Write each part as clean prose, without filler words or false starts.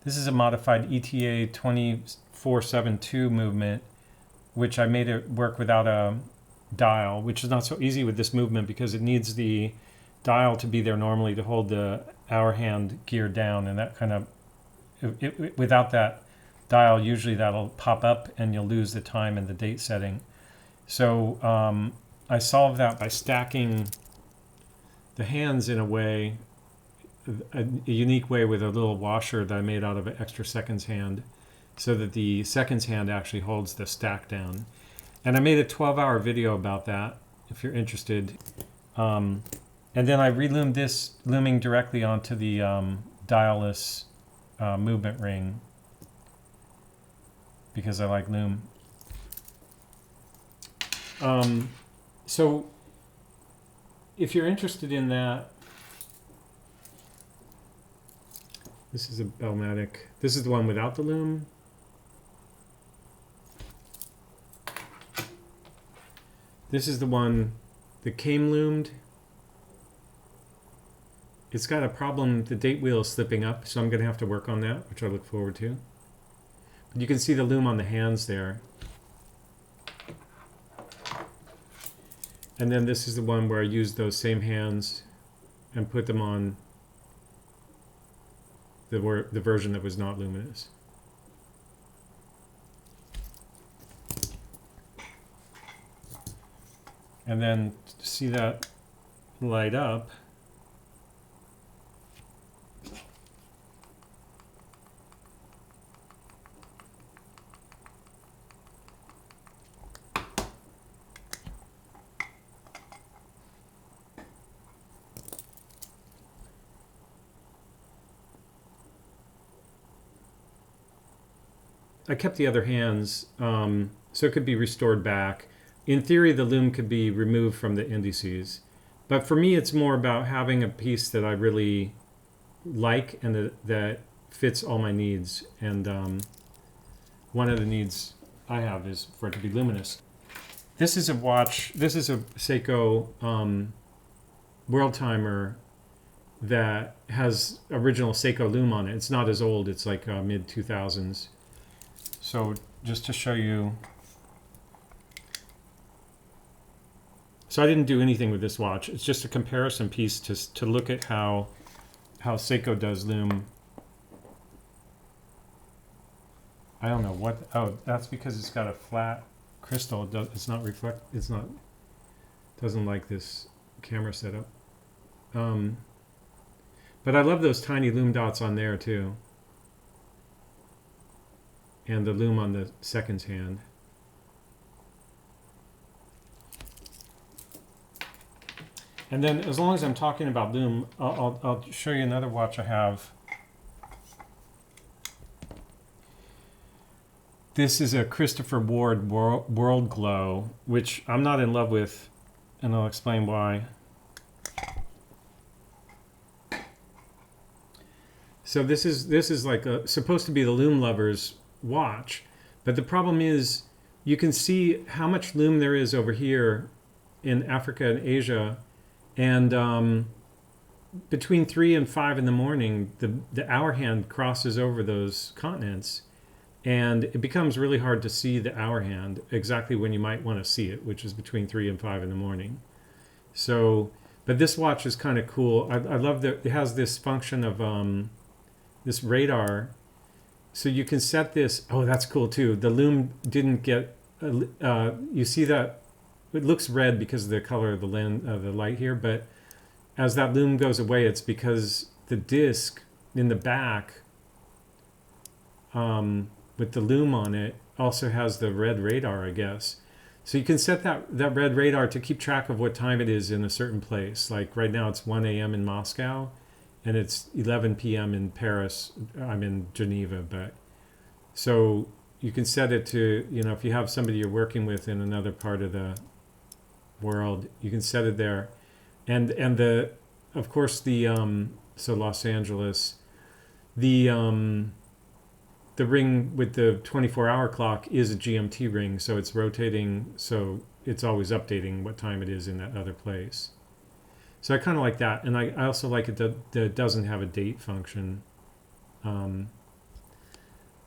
This is a modified ETA 2472 movement, which I made it work without a dial, which is not so easy with this movement because it needs the dial to be there normally to hold the hour hand gear down, and that kind of, without that dial, usually that'll pop up and you'll lose the time and the date setting. So I solved that by stacking the hands in a way, a unique way, with a little washer that I made out of an extra seconds hand, so that the seconds hand actually holds the stack down. And I made a 12-hour video about that if you're interested. And then I reloomed this, looming directly onto the dialless movement ring because I like loom. So if you're interested in that, this is a Bell Matic. This is the one without the loom. This is the one that came loomed. It's got a problem, the date wheel is slipping up, so I'm going to have to work on that, which I look forward to. But you can see the loom on the hands there. And then this is the one where I used those same hands and put them on the version that was not luminous. And then to see that light up, I kept the other hands so it could be restored back. In theory, the loom could be removed from the indices. But for me, it's more about having a piece that I really like and that fits all my needs. And one of the needs I have is for it to be luminous. This is a watch. This is a Seiko World Timer that has original Seiko loom on it. It's not as old. It's like mid-2000s. So just to show you, so I didn't do anything with this watch. It's just a comparison piece to look at how Seiko does loom. I don't know what. Oh, that's because it's got a flat crystal. It's not reflect. It's not. Doesn't like this camera setup. But I love those tiny loom dots on there too. And the loom on the seconds hand. And then, as long as I'm talking about loom, I'll show you another watch I have. This is a Christopher Ward World Glow, which I'm not in love with, and I'll explain why. So this is like supposed to be the loom lovers watch, but the problem is you can see how much loom there is over here in Africa and Asia, and between 3 and 5 in the morning the hour hand crosses over those continents, and it becomes really hard to see the hour hand exactly when you might want to see it, which is between 3 and 5 in the morning. So, but this watch is kind of cool. I love that it has this function of this radar. So you can set this. Oh, that's cool too. The loom didn't get. You see that it looks red because of the color of the lens, the light here. But as that loom goes away, it's because the disc in the back, with the loom on it, also has the red radar, I guess. So you can set that red radar to keep track of what time it is in a certain place. Like right now, it's 1 a.m. in Moscow. And it's 11 p.m. in Paris. I'm in Geneva, but so you can set it to, if you have somebody you're working with in another part of the world, you can set it there. And of course so Los Angeles, the ring with the 24-hour clock is a GMT ring, so it's rotating, so it's always updating what time it is in that other place. So I kind of like that, and I also like it that it doesn't have a date function.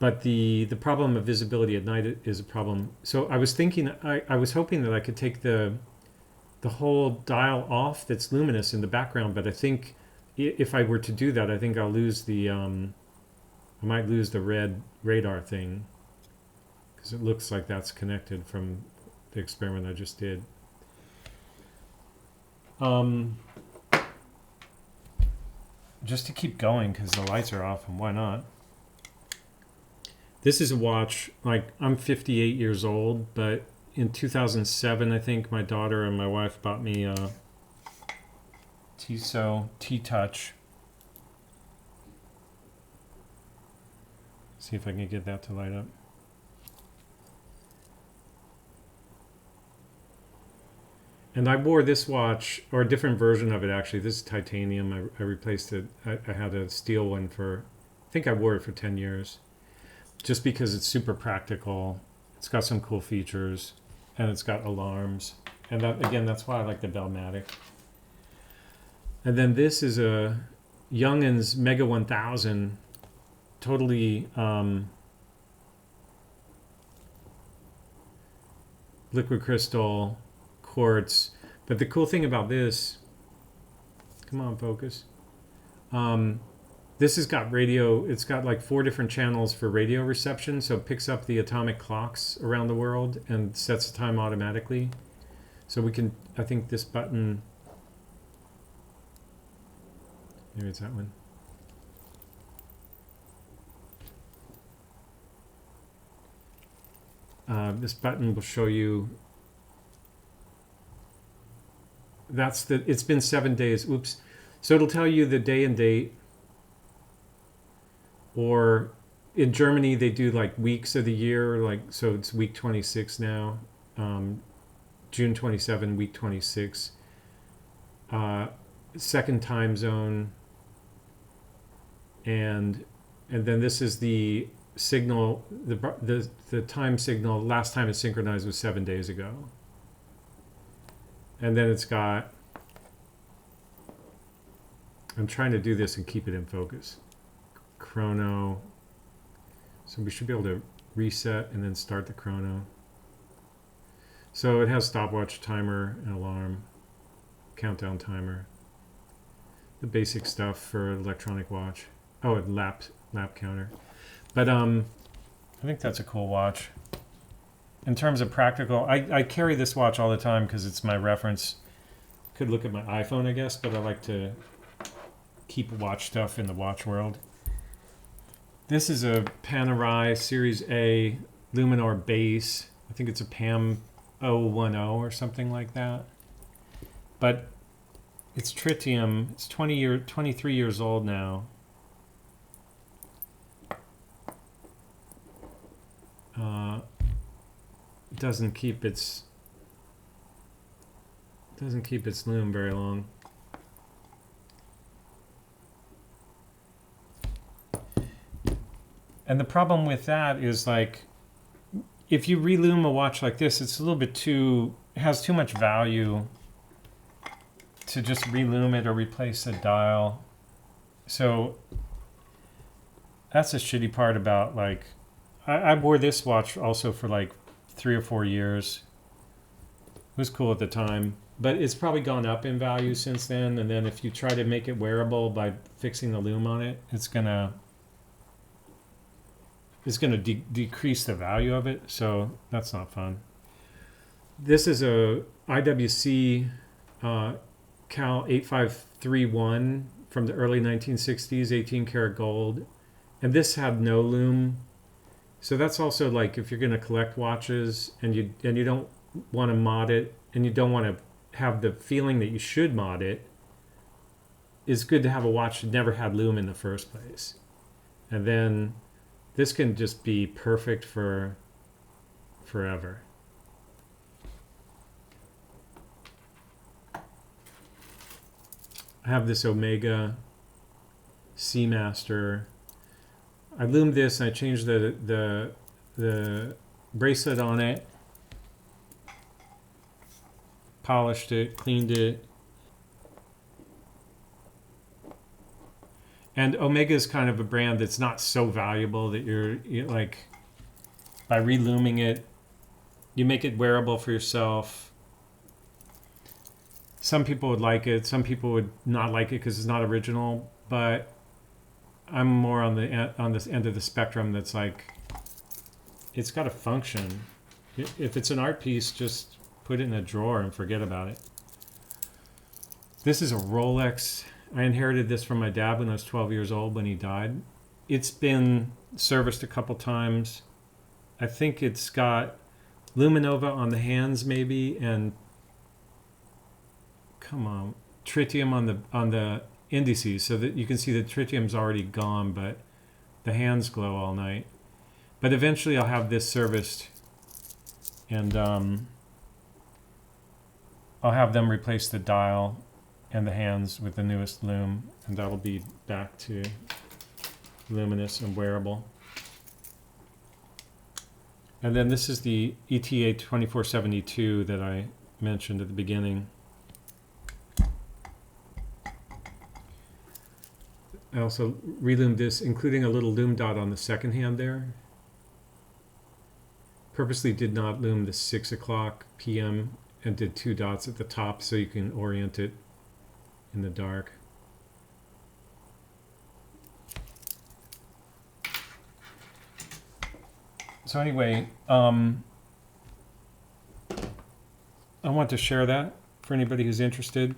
but the problem of visibility at night is a problem. So I was thinking, I was hoping that I could take the whole dial off that's luminous in the background, but I think if I were to do that, I think I'll lose the I might lose the red radar thing, because it looks like that's connected from the experiment I just did. Just to keep going, because the lights are off, and why not? This is a watch, like, I'm 58 years old, but in 2007, I think, my daughter and my wife bought me a Tissot T-Touch. See if I can get that to light up. And I wore this watch, or a different version of it actually. This is titanium. I replaced it. I had a steel one for, I think I wore it for 10 years. Just because it's super practical. It's got some cool features. And it's got alarms. And that, again, that's why I like the Bell Matic. And then this is a Junghans Mega 1000. Totally liquid crystal, quartz. But the cool thing about this, come on, focus. This has got radio, it's got like 4 different channels for radio reception, so it picks up the atomic clocks around the world and sets the time automatically. So we can, I think this button, maybe it's that one. This button will show you, that's the, it's been 7 days, oops. So it'll tell you the day and date, or in Germany they do like weeks of the year, like, so it's week 26 now, June 27, week 26, second time zone, and then this is the signal, the time signal. Last time it synchronized was 7 days ago. And then it's got, I'm trying to do this and keep it in focus, chrono. So we should be able to reset and then start the chrono. So it has stopwatch, timer, and alarm, countdown timer, the basic stuff for electronic watch. Oh, and lap counter. But I think that's a cool watch. In terms of practical, I carry this watch all the time because it's my reference. Could look at my iPhone, I guess, but I like to keep watch stuff in the watch world. This is a Panerai Series A Luminor base. I think it's a PAM 010 or something like that. But it's tritium. It's 23 years old now. Doesn't keep its lume very long. And the problem with that is, like, if you relume a watch like this, it's a little bit too, it has too much value to just relume it or replace a dial. So that's a shitty part about, like, I wore this watch also for like 3 or 4 years. It was cool at the time, but it's probably gone up in value since then. And then if you try to make it wearable by fixing the lume on it, it's gonna decrease the value of it. So that's not fun. This is a IWC Cal 8531 from the early 1960s, 18 karat gold, and this had no lume. So that's also, like, if you're going to collect watches and you don't want to mod it and you don't want to have the feeling that you should mod it, it's good to have a watch that never had lume in the first place. And then this can just be perfect for forever. I have this Omega Seamaster. I loomed this and I changed the bracelet on it, polished it, cleaned it. And Omega is kind of a brand that's not so valuable that you're like, by reluming it, you make it wearable for yourself. Some people would like it. Some people would not like it because it's not original. But I'm more on this end of the spectrum that's like, it's got a function. If it's an art piece, just put it in a drawer and forget about it. This is a Rolex. I inherited this from my dad when I was 12 years old when he died. It's been serviced a couple times. I think it's got luminova on the hands maybe, and tritium on the indices, so that you can see the tritium's already gone, but the hands glow all night. But eventually I'll have this serviced, and I'll have them replace the dial and the hands with the newest lume, and that'll be back to luminous and wearable. And then this is the ETA 2472 that I mentioned at the beginning. I also relumed this, including a little lume dot on the second hand there. Purposely did not lume the 6 o'clock p.m. and did 2 dots at the top so you can orient it in the dark. So anyway, I want to share that for anybody who's interested.